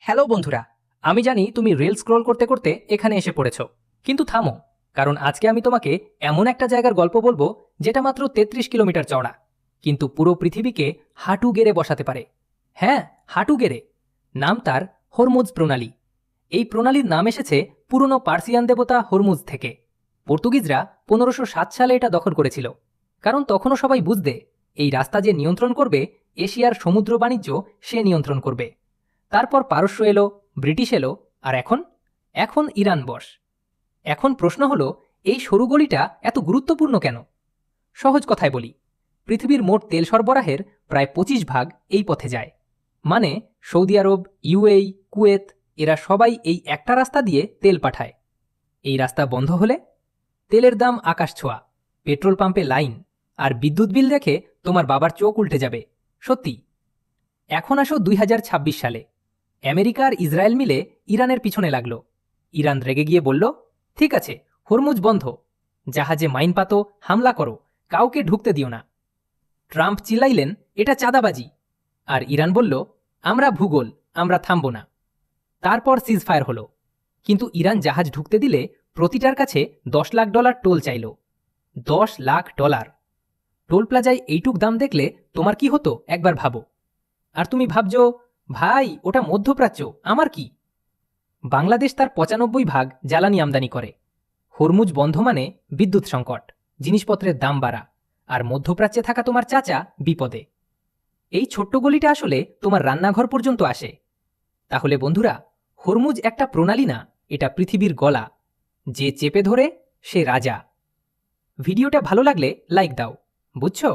Hello বন্ধুরা, আমি জানি তুমি রিল স্ক্রল করতে করতে এখানে এসে পড়েছ, কিন্তু থামো, কারণ আজকে আমি তোমাকে এমন একটা জায়গার গল্প বলবো যেটা মাত্র ৩৩ কিলোমিটার চওড়া, কিন্তু পুরো পৃথিবীকে হাঁটু গেড়ে বসাতে পারে। হ্যাঁ, হাঁটু গেড়ে। নাম তার হরমুজ প্রণালী। এই প্রণালীর নাম এসেছে পুরনো পার্সিয়ান দেবতা হরমুজ থেকে। পর্তুগিজরা ১৫০৭ সালে এটা দখল করেছিল, কারণ তখনও সবাই বুঝতে এই রাস্তা যে নিয়ন্ত্রণ করবে এশিয়ার সমুদ্র বাণিজ্য সে নিয়ন্ত্রণ করবে। তারপর পারস্য এলো, ব্রিটিশ এলো, আর এখন এখন ইরান বস। এখন প্রশ্ন হলো, এই সরু গলিটা এত গুরুত্বপূর্ণ কেন? সহজ কথায় বলি, পৃথিবীর মোট তেল সরবরাহের প্রায় ২৫% এই পথে যায়। মানে সৌদি আরব, ইউএই, কুয়েত, এরা সবাই এই একটা রাস্তা দিয়ে তেল পাঠায়। এই রাস্তা বন্ধ হলে তেলের দাম আকাশ ছোঁয়া, পেট্রোল পাম্পে লাইন, আর বিদ্যুৎ বিল দেখে তোমার বাবার চোখ উল্টে যাবে। সত্যি। এখন আসো ২০২৬ সালে। আমেরিকা আর ইসরায়েল মিলে ইরানের পিছনে লাগল। ইরান রেগে গিয়ে বলল, ঠিক আছে, হরমুজ বন্ধ, জাহাজে মাইন পাতো, হামলা করো, কাউকে ঢুকতে দিও না। ট্রাম্প চিল্লাইলেন, এটা চাঁদাবাজি। আর ইরান বলল, আমরা ভূগোল, আমরা থামব না। তারপর সিজফায়ার হলো, কিন্তু ইরান জাহাজ ঢুকতে দিলে প্রতিটার কাছে $১০ লাখ টোল চাইল। $১০ লাখ। টোল প্লাজায় এইটুক দাম দেখলে তোমার কি হতো একবার ভাবো। আর তুমি ভাবছো, ভাই ওটা মধ্যপ্রাচ্য, আমার কি? বাংলাদেশ তার ৯৫% জ্বালানি আমদানি করে। হরমুজ বন্ধ মানে বিদ্যুৎ সংকট, জিনিসপত্রের দাম বাড়া, আর মধ্যপ্রাচ্যে থাকা তোমার চাচা বিপদে। এই ছোট্ট গলিটা আসলে তোমার রান্নাঘর পর্যন্ত আসে। তাহলে বন্ধুরা, হরমুজ একটা প্রণালী না, এটা পৃথিবীর গলা। যে চেপে ধরে সে রাজা। ভিডিওটা ভালো লাগলে লাইক দাও, বুঝছো?